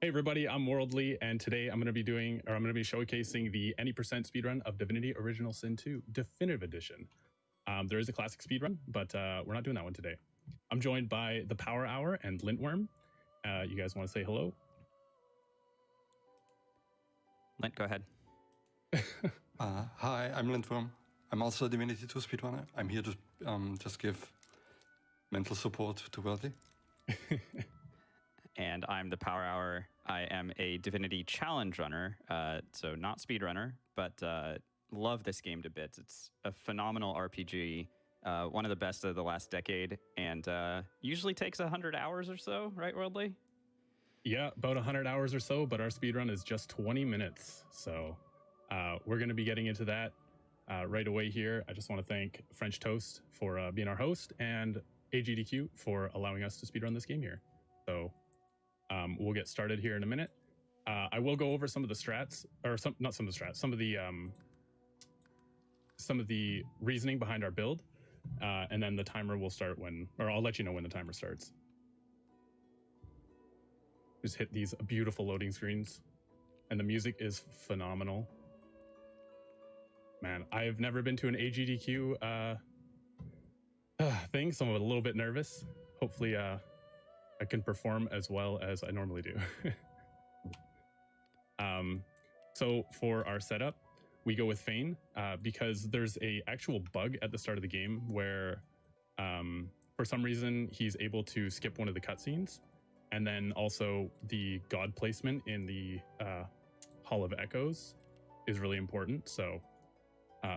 Hey everybody, I'm Worldly, and today I'm going to be showcasing the any percent speedrun of Divinity Original Sin 2 Definitive Edition. There is a classic speedrun, but we're not doing that one today. I'm joined by the Power Hour and Lintworm. You guys want to say hello? Lint, go ahead. Hi, I'm Lintworm. I'm also a Divinity 2 speedrunner. I'm here to just give mental support to Worldly. And I'm the Power Hour. I am a Divinity challenge runner, so not speedrunner, but love this game to bits. It's a phenomenal RPG, one of the best of the last decade, and usually takes 100 hours or so, right, Worldly? Yeah, about 100 hours or so, but our speedrun is just 20 minutes. So we're going to be getting into that right away here. I just want to thank French Toast for being our host and AGDQ for allowing us to speedrun this game here. So we'll get started here in a minute. I will go over some of the strats, or some of the reasoning behind our build, and then the timer will start I'll let you know when the timer starts. Just hit these beautiful loading screens, and the music is phenomenal. Man, I've never been to an AGDQ thing, so I'm a little bit nervous. Hopefully, I can perform as well as I normally do. So for our setup, we go with Feign because there's a actual bug at the start of the game where for some reason he's able to skip one of the cutscenes, and then also the god placement in the Hall of Echoes is really important. So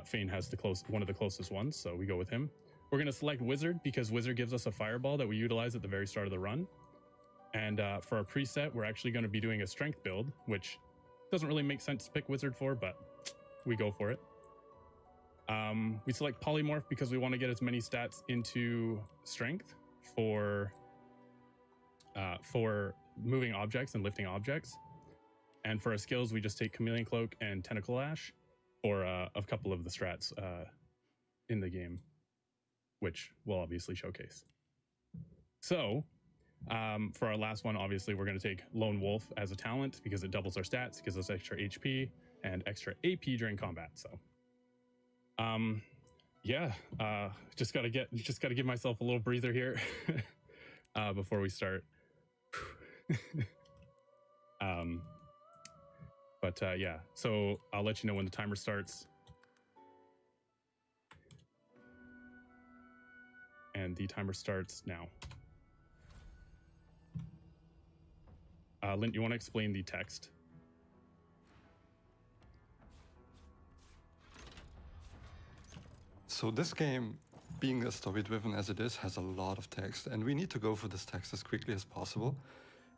Feign has one of the closest ones, so we go with him. We're going to select Wizard because Wizard gives us a fireball that we utilize at the very start of the run. And for our preset, we're actually going to be doing a strength build, which doesn't really make sense to pick Wizard for, but we go for it. We select Polymorph because we want to get as many stats into strength for moving objects and lifting objects. And for our skills, we just take Chameleon Cloak and Tentacle Ash for a couple of the strats in the game, which we'll obviously showcase. So for our last one, obviously, we're going to take Lone Wolf as a talent because it doubles our stats, gives us extra HP and extra AP during combat. So just got to give myself a little breather here before we start. So I'll let you know when the timer starts. And the timer starts now. Lint, you want to explain the text? So this game, being as story-driven as it is, has a lot of text, and we need to go for this text as quickly as possible.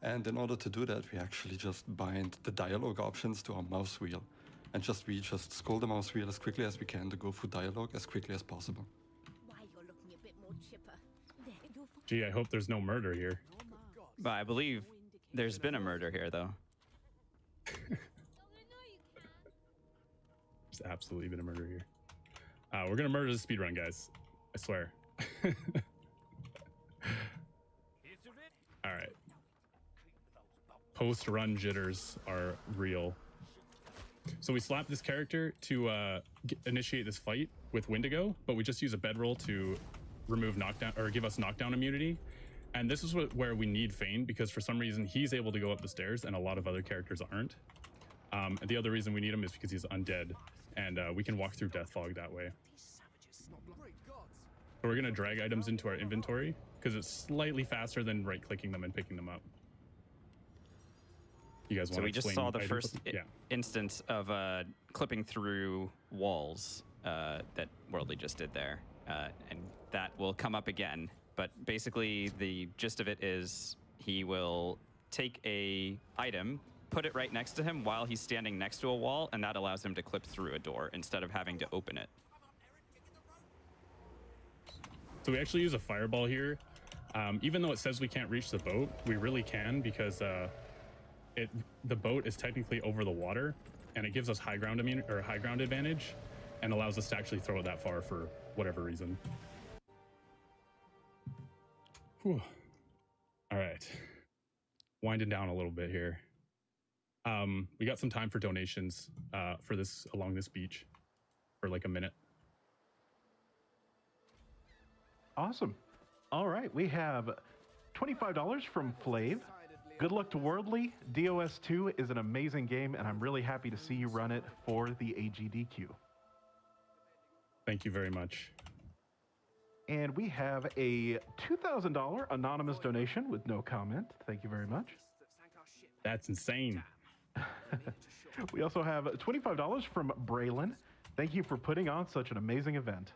And in order to do that, we actually just bind the dialogue options to our mouse wheel. And we just scroll the mouse wheel as quickly as we can to go through dialogue as quickly as possible. Gee, I hope there's no murder here. But I believe there's been a murder here, though. There's absolutely been a murder here. We're going to murder the speedrun, guys. I swear. All right. Post-run jitters are real. So we slap this character to initiate this fight with Wendigo, but we just use a bedroll to remove knockdown or give us knockdown immunity. And this is where we need Feign, because for some reason he's able to go up the stairs and a lot of other characters aren't. And the other reason we need him is because he's undead, and we can walk through Death Fog that way. So we're going to drag items into our inventory because it's slightly faster than right-clicking them and picking them up. You guys want So we to just explain saw the items? first instance of clipping through walls that Worldly just did there. And that will come up again. But basically, the gist of it is he will take a item, put it right next to him while he's standing next to a wall, and that allows him to clip through a door instead of having to open it. So we actually use a fireball here. Even though it says we can't reach the boat, we really can, because the boat is technically over the water, and it gives us high ground advantage, and allows us to actually throw it that far for whatever reason. Whew. All right. Winding down a little bit here. We got some time for donations for this along this beach for like a minute. Awesome. All right, we have $25 from Flav. Good luck to Worldly. DOS2 is an amazing game, and I'm really happy to see you run it for the AGDQ. Thank you very much. And we have a $2,000 anonymous donation with no comment. Thank you very much. That's insane. We also have $25 from Braylon. Thank you for putting on such an amazing event.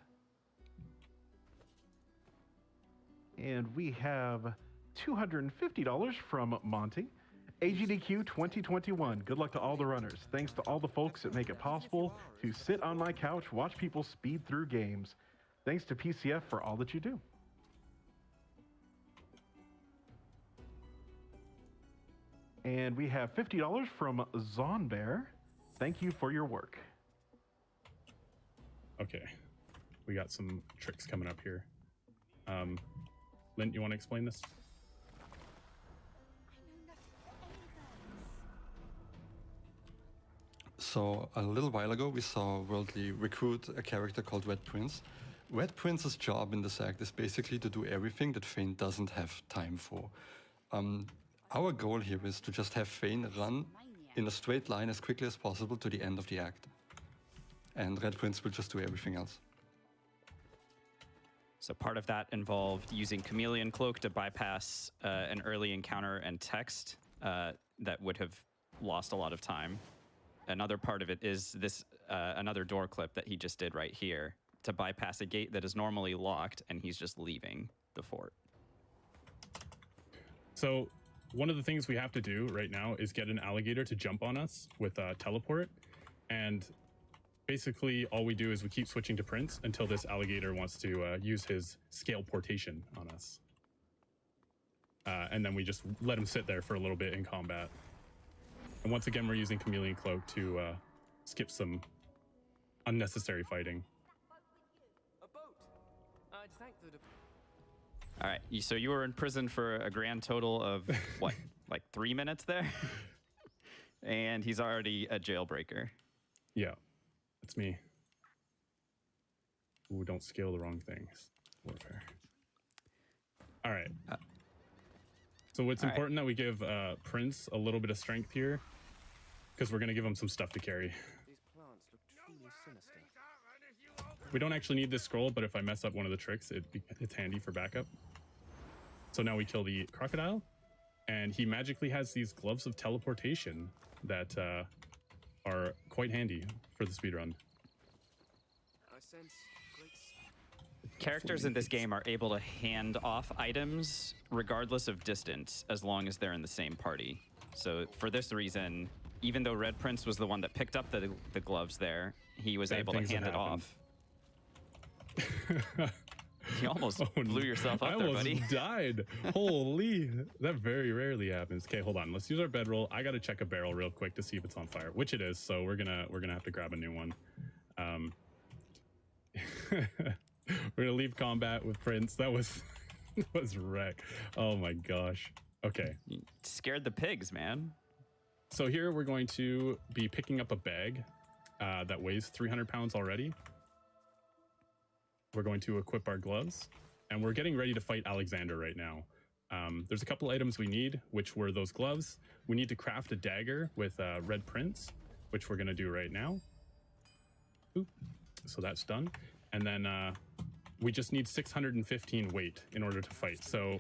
And we have $250 from Monty. AGDQ 2021. Good luck to all the runners. Thanks to all the folks that make it possible to sit on my couch, watch people speed through games. Thanks to PCF for all that you do. And we have $50 from Zonbear. Thank you for your work. Okay. We got some tricks coming up here. Lint, you want to explain this? So a little while ago, we saw Worldly recruit a character called Red Prince. Red Prince's job in this act is basically to do everything that Fane doesn't have time for. Our goal here is to just have Fane run in a straight line as quickly as possible to the end of the act. And Red Prince will just do everything else. So part of that involved using Chameleon Cloak to bypass an early encounter and text that would have lost a lot of time. Another part of it is this another door clip that he just did right here to bypass a gate that is normally locked, and he's just leaving the fort. So one of the things we have to do right now is get an alligator to jump on us with teleport. And basically all we do is we keep switching to Prince until this alligator wants to use his scale portation on us. And then we just let him sit there for a little bit in combat. And once again, we're using Chameleon Cloak to skip some unnecessary fighting. All right, so you were in prison for a grand total of, what, like 3 minutes there? And he's already a jailbreaker. Yeah, that's me. Ooh, don't scale the wrong things. Warfare. All right. So it's important that we give Prince a little bit of strength here, because we're going to give him some stuff to carry. These plants look truly sinister. We don't actually need this scroll, but if I mess up one of the tricks, it's handy for backup. So now we kill the crocodile, and he magically has these gloves of teleportation that are quite handy for the speedrun. I sense great... Characters in this game are able to hand off items regardless of distance, as long as they're in the same party. So for this reason, even though Red Prince was the one that picked up the gloves there, he was able to hand it off. You almost blew yourself up there, buddy. I almost died. Holy, that very rarely happens. Okay, hold on. Let's use our bedroll. I got to check a barrel real quick to see if it's on fire, which it is. So we're gonna have to grab a new one. We're gonna leave combat with Prince. That was wreck. Oh my gosh. Okay. You scared the pigs, man. So here we're going to be picking up a bag that weighs 300 pounds already. We're going to equip our gloves, and we're getting ready to fight Alexander right now. There's a couple items we need, which were those gloves. We need to craft a dagger with Red Prince, which we're going to do right now. Oop. So that's done. And then we just need 615 weight in order to fight. So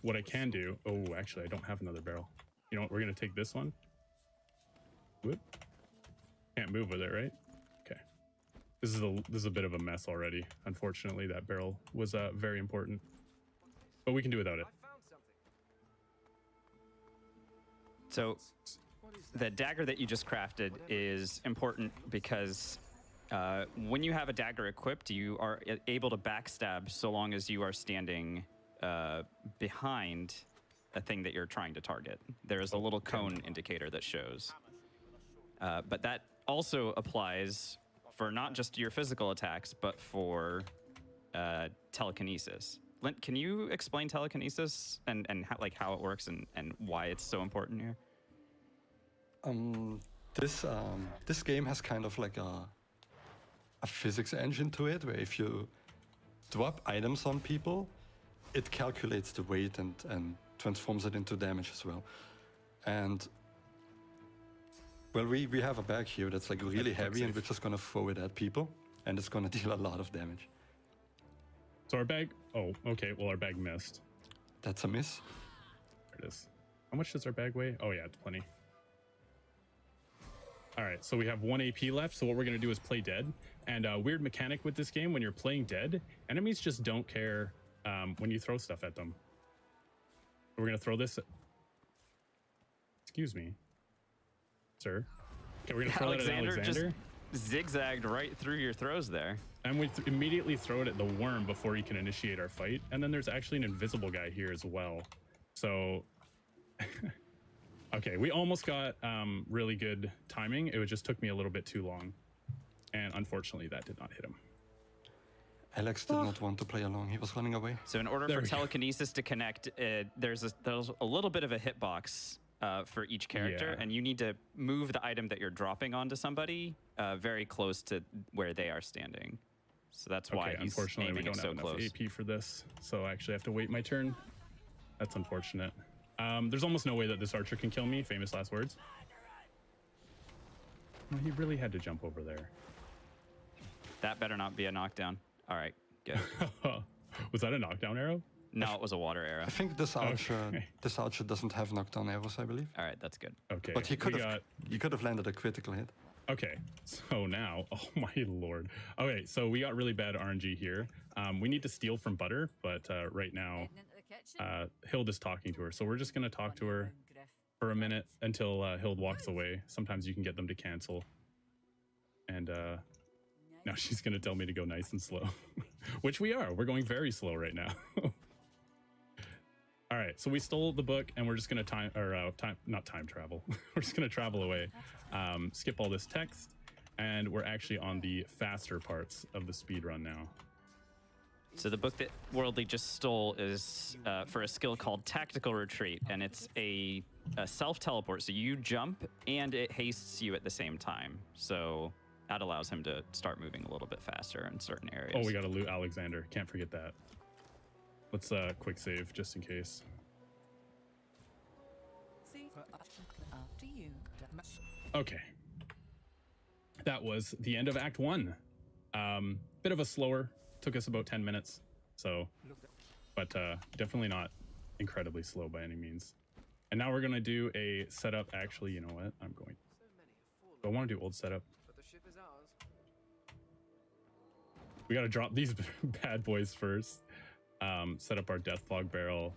what I can do... Oh, actually, I don't have another barrel. You know what? We're going to take this one. Whoop. Can't move with it, right? Okay. This is a bit of a mess already. Unfortunately, that barrel was very important. But we can do without it. So the dagger that you just crafted is important because when you have a dagger equipped, you are able to backstab so long as you are standing behind a thing that you're trying to target. There is a little cone indicator that shows. But that also applies for not just your physical attacks, but for telekinesis. Lint, can you explain telekinesis and how, like how it works and why it's so important here? This game has kind of like a physics engine to it, where if you drop items on people, it calculates the weight and transforms it into damage as well. And well, we have a bag here that's like really heavy, and we're just gonna throw it at people, and it's gonna deal a lot of damage. So our bag. Oh, okay. Well, our bag missed. That's a miss. There it is. How much does our bag weigh? Oh yeah, it's plenty. All right, so we have 1 AP left. So what we're gonna do is play dead. And a weird mechanic with this game: when you're playing dead, enemies just don't care when you throw stuff at them. We're gonna throw this. Excuse me, sir. Okay, we're gonna throw that at Alexander. Just zigzagged right through your throws there. And we immediately throw it at the worm before he can initiate our fight. And then there's actually an invisible guy here as well. So, okay, we almost got really good timing. It just took me a little bit too long. And unfortunately, that did not hit him. Alex did not want to play along. He was running away. So in order for telekinesis to connect, there's a little bit of a hitbox for each character, and you need to move the item that you're dropping onto somebody very close to where they are standing. So that's why he's unfortunately we aiming don't it so have close. enough AP for this, so I actually have to wait my turn. That's unfortunate. There's almost no way that this archer can kill me. Famous last words. Well, he really had to jump over there. That better not be a knockdown. All right, good. Was that a knockdown arrow? No, it was a water arrow. I think this archer doesn't have knockdown arrows, I believe. All right, that's good. Okay, But he could have landed a critical hit. Okay, so now, oh my lord. Okay, so we got really bad RNG here. We need to steal from Butter, but right now, Hild is talking to her. So we're just gonna talk to her for a minute until Hild walks away. Sometimes you can get them to cancel. And now she's gonna tell me to go nice and slow, which we are. We're going very slow right now. All right, so we stole the book, and we're just gonna not time travel. We're just gonna travel away, skip all this text, and we're actually on the faster parts of the speed run now. So the book that Worldly just stole is for a skill called Tactical Retreat, and it's a self-teleport. So you jump, and it hastes you at the same time. So that allows him to start moving a little bit faster in certain areas. Oh, we gotta loot Alexander. Can't forget that. Let's quick save just in case. Okay. That was the end of Act 1. Bit of a slower, took us about 10 minutes. So, but definitely not incredibly slow by any means. And now we're gonna do a setup. Actually, you know what? I want to do old setup. But the ship is ours. We gotta drop these bad boys first. Set up our death fog barrel,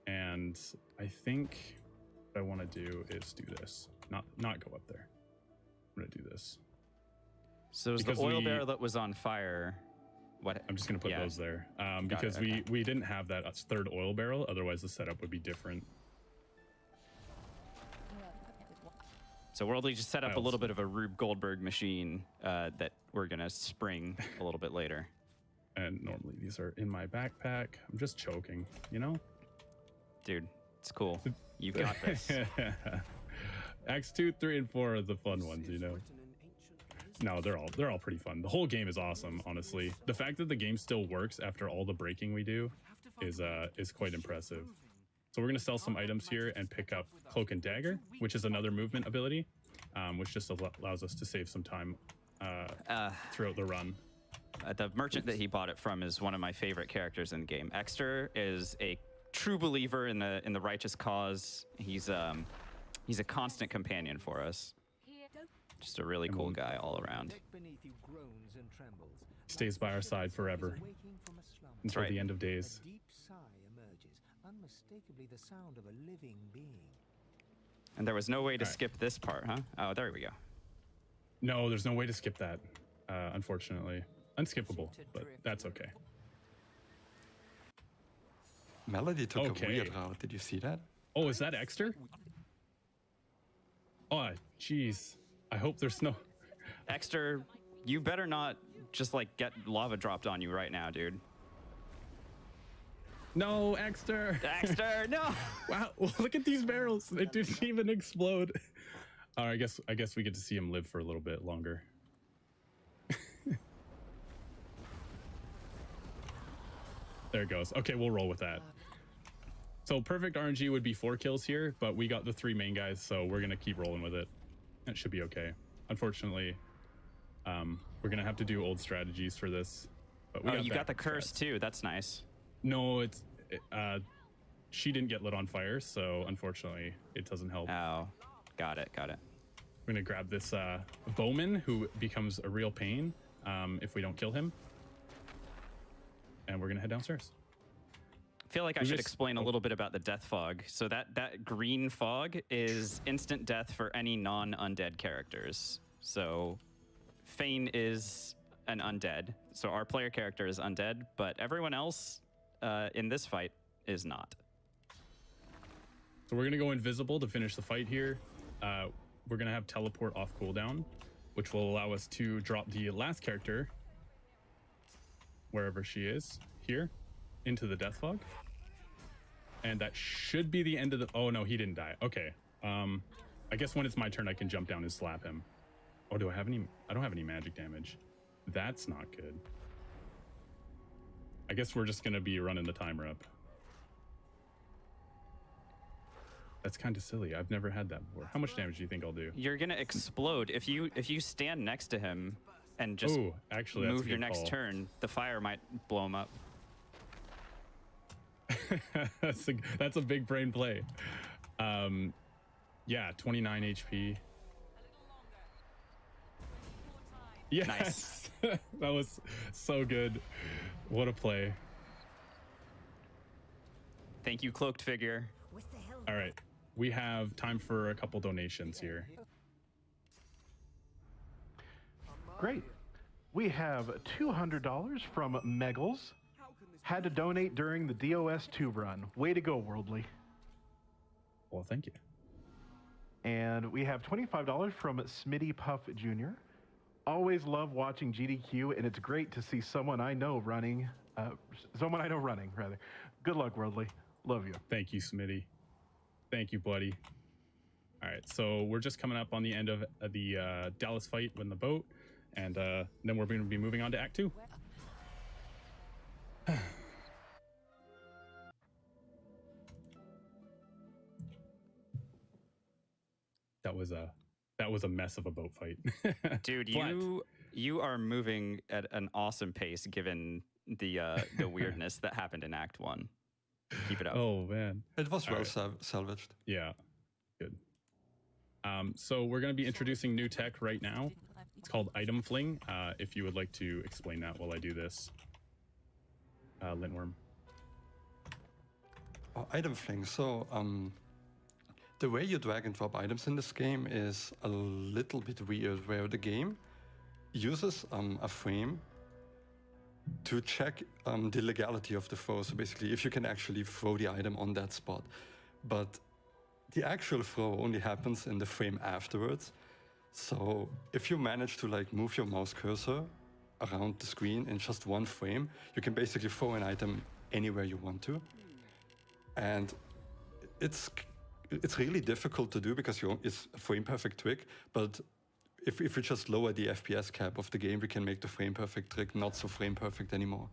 and I think what I want to do is do this. Not go up there. I'm gonna do this. So is the oil barrel that was on fire? What? I'm just gonna put those there because we didn't have that third oil barrel. Otherwise, the setup would be different. So Worldly just set up a little bit of a Rube Goldberg machine that we're gonna spring a little bit later. And normally these are in my backpack. I'm just choking, you know? Dude, it's cool. You got this. Acts 2, 3, and 4 are the fun ones, you know? No, they're all pretty fun. The whole game is awesome, honestly. The fact that the game still works after all the breaking we do is quite impressive. So we're gonna sell some items here and pick up Cloak and Dagger, which is another movement ability, which just allows us to save some time throughout the run. The merchant that he bought it from is one of my favorite characters in the game. Exter is a true believer in the righteous cause. He's a constant companion for us. Just a really cool guy all around. Stays by our side forever until the end of days. And there was no way to skip this part, huh? Oh, there we go. No, there's no way to skip that, unfortunately. Unskippable, but that's okay. Melody took a weird route. Did you see that? Oh, is that Exter? Oh, jeez. I hope there's no... Exter, you better not just like get lava dropped on you right now, dude. No, Exter! Exter, no! Wow, look at these barrels. They didn't even explode. I guess we get to see him live for a little bit longer. There it goes. Okay, we'll roll with that. So perfect RNG would be 4 kills here, but we got the 3 main guys, so we're gonna keep rolling with it. It should be okay. Unfortunately, we're gonna have to do old strategies for this. But we you got the curse strats. too. That's nice. No, she didn't get lit on fire, so unfortunately, it doesn't help. Oh, got it. We're gonna grab this Bowman, who becomes a real pain if we don't kill him, and we're gonna head downstairs. I feel like I should explain a little bit about the death fog. So that green fog is instant death for any non-undead characters. So Fane is an undead. So our player character is undead, but everyone else in this fight is not. So we're gonna go invisible to finish the fight here. We're gonna have teleport off cooldown, which will allow us to drop the last character, wherever she is, here, into the death fog. And that should be the end of the... Oh, no, he didn't die. Okay. I guess when it's my turn, I can jump down and slap him. Oh, do I have any... I don't have any magic damage. That's not good. I guess we're just going to be running the timer up. That's kind of silly. I've never had that before. How much damage do you think I'll do? You're gonna explode if you stand next to him and just actually, that's move a your good next call. turn. The fire might blow him up. That's a big brain play. Yeah, 29 HP. Yes. Nice. That was so good. What a play. Thank you, cloaked figure. All right, we have time for a couple donations here. Great. We have $200 from Meggles. Had to donate during the DOS2 run. Way to go, Worldly. Well, thank you. And we have $25 from Smitty Puff Jr. Always love watching GDQ, and it's great to see someone I know running. Good luck, Worldly. Love you. Thank you, Smitty. Thank you, buddy. All right, so we're just coming up on the end of the Dallas fight with the boat, and then we're going to be moving on to Act 2. That was a mess of a boat fight. Dude, Flat. you are moving at an awesome pace given the weirdness that happened in Act 1. Keep it up. Oh man, It was All well right. salvaged. yeah, good. So we're going to be introducing new tech right now. It's called Item Fling. If you would like to explain that while I do this, Lintworm. Item Fling. So, the way you drag and drop items in this game is a little bit weird, where the game uses a frame to check the legality of the throw. So basically, if you can actually throw the item on that spot. But the actual throw only happens in the frame afterwards. So if you manage to like move your mouse cursor around the screen in just one frame, you can basically throw an item anywhere you want to. And it's really difficult to do because it's a frame perfect trick, but if we just lower the FPS cap of the game, we can make the frame perfect trick not so frame perfect anymore.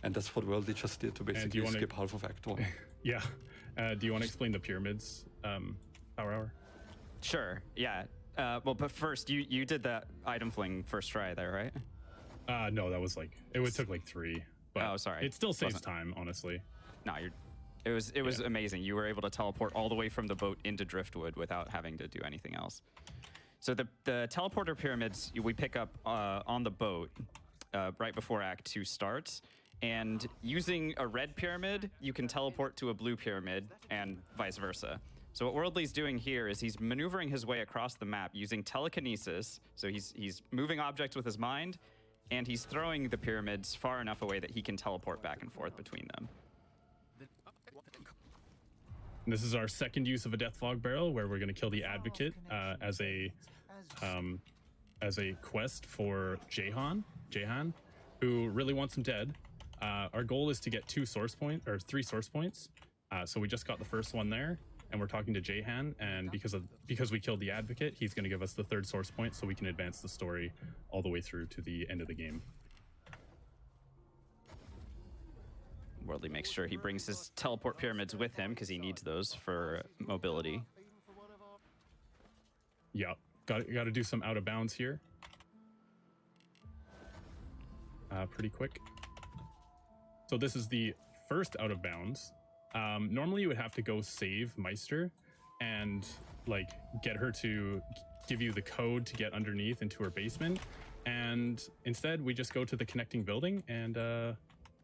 And that's what Worldly just did to basically skip half of Act 1. Yeah. Do you want to explain the pyramids power hour? Sure. Yeah. Well, but first, you did that item fling first try there, right? No, that was it took like 3. But Oh, sorry. It still saves Wasn't- time, honestly. No, it was amazing. You were able to teleport all the way from the boat into Driftwood without having to do anything else. So the teleporter pyramids we pick up on the boat right before Act 2 starts. And using a red pyramid, you can teleport to a blue pyramid and vice versa. So what Worldly's doing here is he's maneuvering his way across the map using telekinesis. So he's moving objects with his mind, and he's throwing the pyramids far enough away that he can teleport back and forth between them. This is our second use of a Death Fog Barrel, where we're going to kill the Advocate as a quest for Jahan, who really wants him dead. Our goal is to get 3 source points. So we just got the first one there. and we're talking to Jahan, and because we killed the advocate, he's going to give us the 3rd source point so we can advance the story all the way through to the end of the game. Worldly makes sure he brings his teleport pyramids with him because he needs those for mobility. Yep, got to do some out of bounds here. Pretty quick. So this is the first out of bounds. Normally you would have to go save Meister and like get her to give you the code to get underneath into her basement, and instead we just go to the connecting building and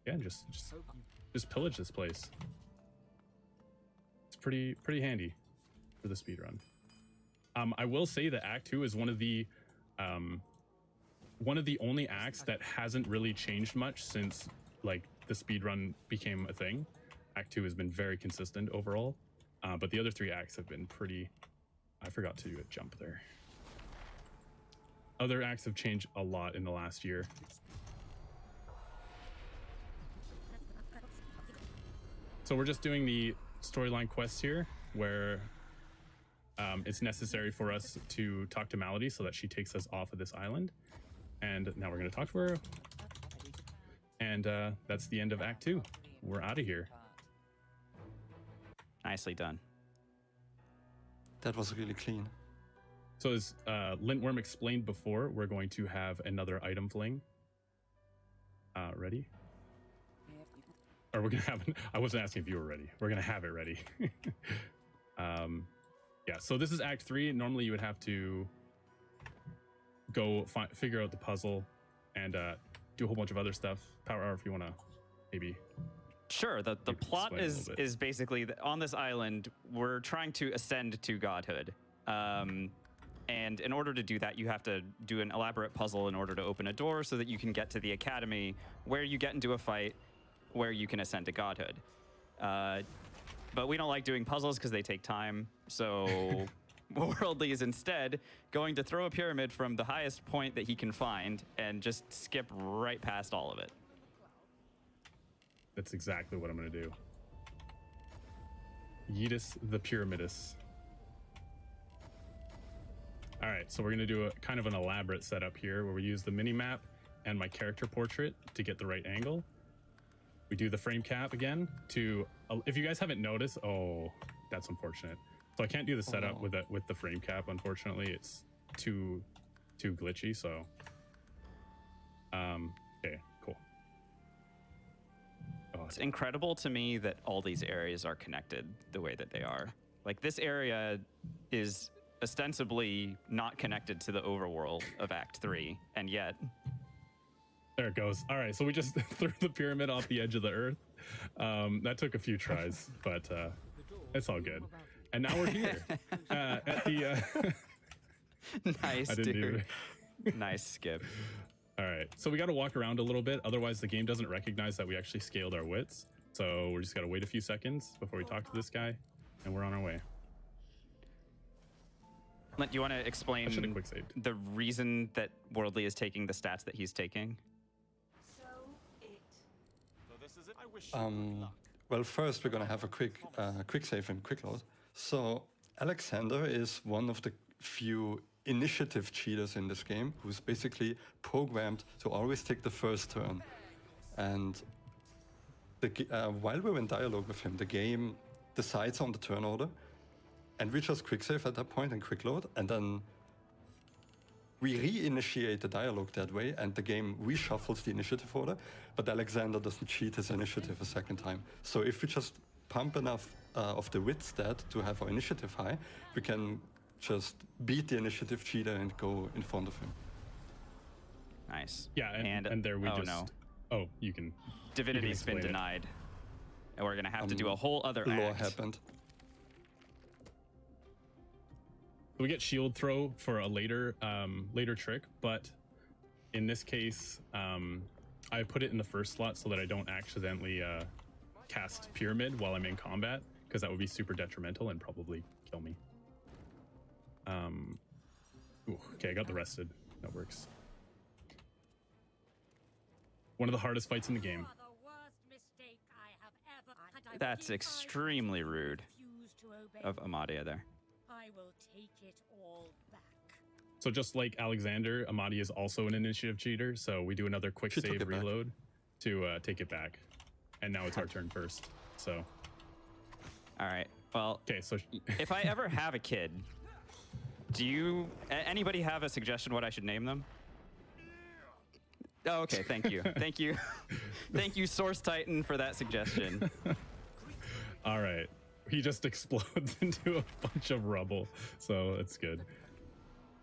yeah, just pillage this place. It's pretty handy for the speed run. I will say that Act 2 is one of the only acts that hasn't really changed much since like the speedrun became a thing. Act 2 has been very consistent overall, but the other 3 acts have been pretty... I forgot to do a jump there. Other acts have changed a lot in the last year. So we're just doing the storyline quests here, where it's necessary for us to talk to Malady so that she takes us off of this island. And now we're going to talk to her. And that's the end of Act 2. We're out of here. Nicely done. That was really clean. So as Lintworm explained before, we're going to have another item fling. Ready? Or we're going to have... I wasn't asking if you were ready. We're going to have it ready. Yeah, so this is Act 3. Normally you would have to go figure out the puzzle and do a whole bunch of other stuff. Power hour if you want to maybe... Sure, the plot is basically that on this island, we're trying to ascend to godhood. And in order to do that, you have to do an elaborate puzzle in order to open a door so that you can get to the academy where you get into a fight where you can ascend to godhood. But we don't like doing puzzles because they take time. So Worldly is instead going to throw a pyramid from the highest point that he can find and just skip right past all of it. That's exactly what I'm going to do. Yeetus the Pyramidus. All right, so we're going to do a kind of an elaborate setup here where we use the mini-map and my character portrait to get the right angle. We do the frame cap again to... if you guys haven't noticed... Oh, that's unfortunate. So I can't do the setup with the frame cap, unfortunately. It's too glitchy, so... okay, cool. Oh, it's incredible to me that all these areas are connected the way that they are. Like, this area is ostensibly not connected to the overworld of Act 3, and yet... There it goes. All right, so we just threw the pyramid off the edge of the earth. That took a few tries, but it's all good. And now we're here at the... Nice, dude. Nice skip. All right, so we got to walk around a little bit. Otherwise, the game doesn't recognize that we actually scaled our widths. So we're just got to wait a few seconds before we talk to this guy, and we're on our way. Lint, do you want to explain quick saved. the reason that Worldly is taking the stats that he's taking? Well, first we're gonna have a quick save and quick load. So Alexander is one of the few initiative cheaters in this game who's basically programmed to always take the first turn. And while we're in dialogue with him, the game decides on the turn order, and we just quick save at that point and quick load, and then we reinitiate the dialogue that way, and the game reshuffles the initiative order, but Alexander doesn't cheat his initiative a second time. So if we just pump enough of the wit stat to have our initiative high, we can just beat the initiative cheater and go in front of him. Nice. Yeah, and there we just... No. Oh, you can... Divinity's been denied. And we're going to have to do a whole other Law act. happened. We get shield throw for a later trick, but in this case, I put it in the first slot so that I don't accidentally cast pyramid while I'm in combat, because that would be super detrimental and probably kill me. Okay, I got the rested. That works. One of the hardest fights in the game. That's extremely rude. of Amadia there. I will take it all back. So just like Alexander, Amadi is also an initiative cheater. So we do another quick She took save it back. reload to take it back. And now it's our turn first. So, All right. Well, okay. So if I ever have a kid, anybody have a suggestion what I should name them? Oh, okay. Thank you. Thank you. Thank you, Source Titan, for that suggestion. all right. He just explodes into a bunch of rubble. So it's good.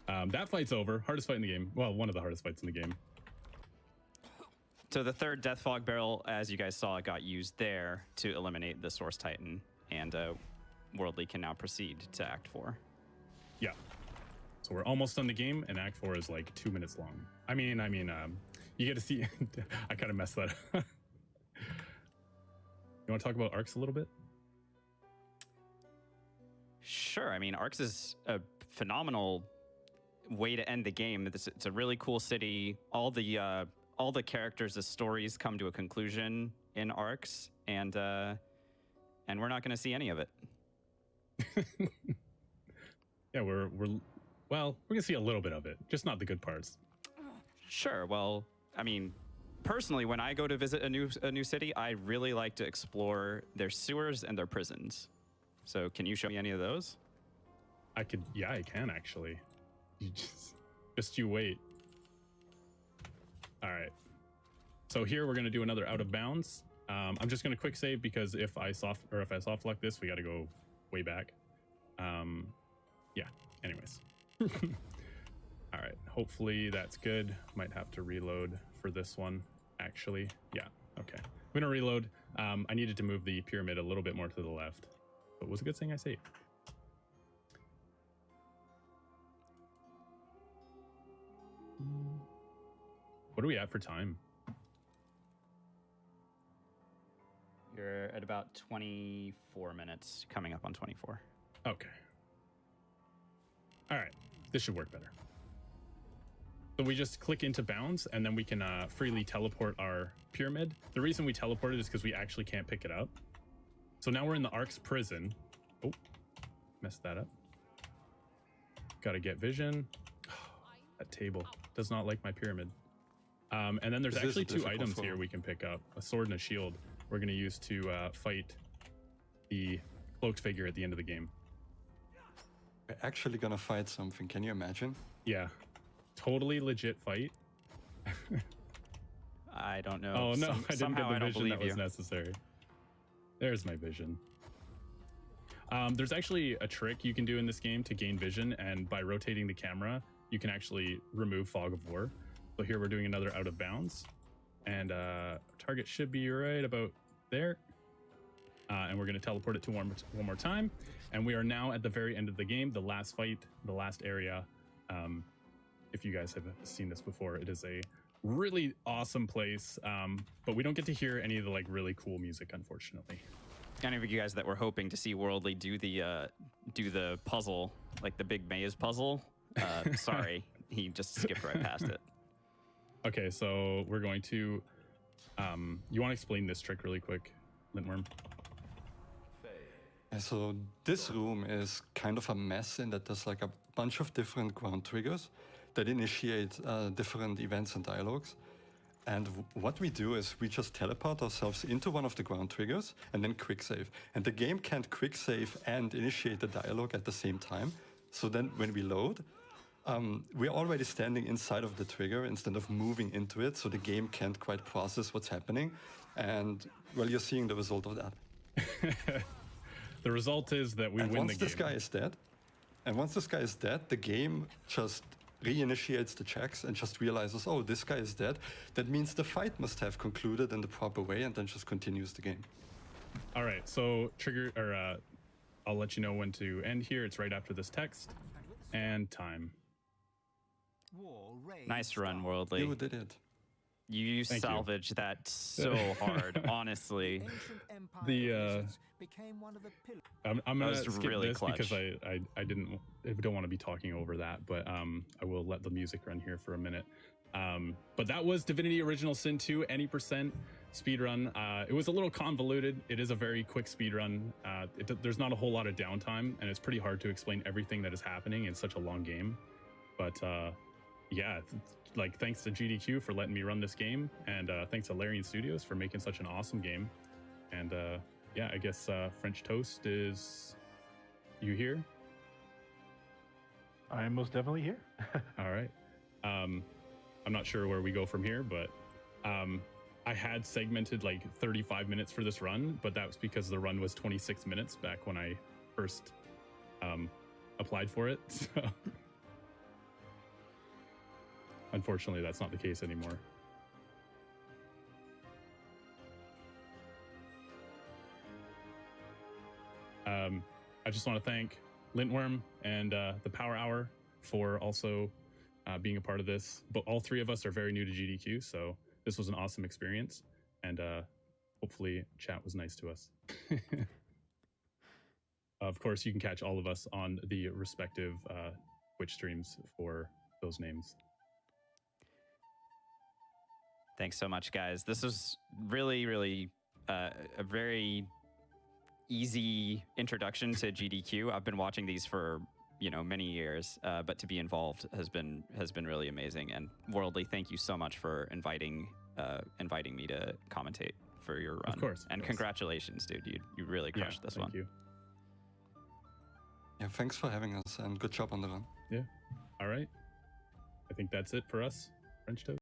That fight's over. Hardest fight in the game. Well, one of the hardest fights in the game. So the third Death Fog barrel, as you guys saw, got used there to eliminate the Source Titan, and Worldly can now proceed to Act 4. Yeah. So we're almost done the game, and Act 4 is like 2 minutes long. I mean, you get to see. I kind of messed that up. You want to talk about arcs a little bit? Sure. I mean, Arcs is a phenomenal way to end the game. It's a really cool city. All the characters' the stories come to a conclusion in Arcs, and we're not going to see any of it. Yeah, we're gonna see a little bit of it, just not the good parts. Sure. Well, I mean, personally, when I go to visit a new city, I really like to explore their sewers and their prisons. So, can you show me any of those? I can actually. You just you wait. All right. So here we're gonna do another out of bounds. I'm just gonna quick save because if I soft lock this, we got to go way back. Yeah. Anyways. All right. Hopefully that's good. Might have to reload for this one. Actually, yeah. Okay. I'm gonna reload. I needed to move the pyramid a little bit more to the left, but it was a good thing I saved. What are we at for time? You're at about 24 minutes, coming up on 24. Okay. All right. This should work better. So we just click into bounds, and then we can freely teleport our pyramid. The reason we teleported is because we actually can't pick it up. So now we're in the Ark's prison. Oh, messed that up. Got to get vision. That table does not like my pyramid. And then there's actually two items here we can pick up. A sword and a shield we're going to use to fight the cloaked figure at the end of the game. We're actually gonna fight something. Can you imagine? Yeah. Totally legit fight. I don't know. Oh, no. I didn't somehow get I the don't vision that believe was you. necessary. There's my vision. There's actually a trick you can do in this game to gain vision, and by rotating the camera, you can actually remove Fog of War. So here we're doing another out of bounds, and target should be right about there. And we're going to teleport it to one more time. And we are now at the very end of the game, the last fight, the last area. If you guys have seen this before, it is a really awesome place. But we don't get to hear any of the like really cool music, unfortunately. Any of you guys that were hoping to see Worldly do the puzzle, like the big maze puzzle, sorry, he just skipped right past it. Okay, so we're going to. You want to explain this trick really quick, Lintworm? So this room is kind of a mess in that there's like a bunch of different ground triggers that initiate different events and dialogues. And what we do is we just teleport ourselves into one of the ground triggers and then quick save. And the game can't quick save and initiate the dialogue at the same time. So then when we load, we're already standing inside of the trigger instead of moving into it. So the game can't quite process what's happening. And well, you're seeing the result of that. The result is that we win the game. Once this guy is dead, the game just reinitiates the checks and just realizes, oh, this guy is dead. That means the fight must have concluded in the proper way, and then just continues the game. All right, so I'll let you know when to end here. It's right after this text and time. Nice run, Worldly. You did it. You salvaged that so hard, honestly. I'm gonna was skip really this clutch. because I don't want to be talking over that, but I will let the music run here for a minute. But that was Divinity Original Sin 2, any percent speedrun. It was a little convoluted. It is a very quick speedrun. There's not a whole lot of downtime, and it's pretty hard to explain everything that is happening in such a long game. But yeah, like thanks to GDQ for letting me run this game, and thanks to Larian Studios for making such an awesome game. And yeah, I guess French Toast, is you here? I am most definitely here. All right. I'm not sure where we go from here, but I had segmented like 35 minutes for this run, but that was because the run was 26 minutes back when I first applied for it. So unfortunately, that's not the case anymore. I just want to thank Lintworm and the Power Hour for also being a part of this. But all three of us are very new to GDQ, so this was an awesome experience. And hopefully chat was nice to us. Of course, you can catch all of us on the respective Twitch streams for those names. Thanks so much, guys. This was really, really a very easy introduction to GDQ. I've been watching these for many years, but to be involved has been really amazing. And Worldly, thank you so much for inviting me to commentate for your run. Of course. And congratulations, dude. You really crushed this one. Thank you. Yeah, thanks for having us, and good job on the run. Yeah. All right. I think that's it for us, French Toast.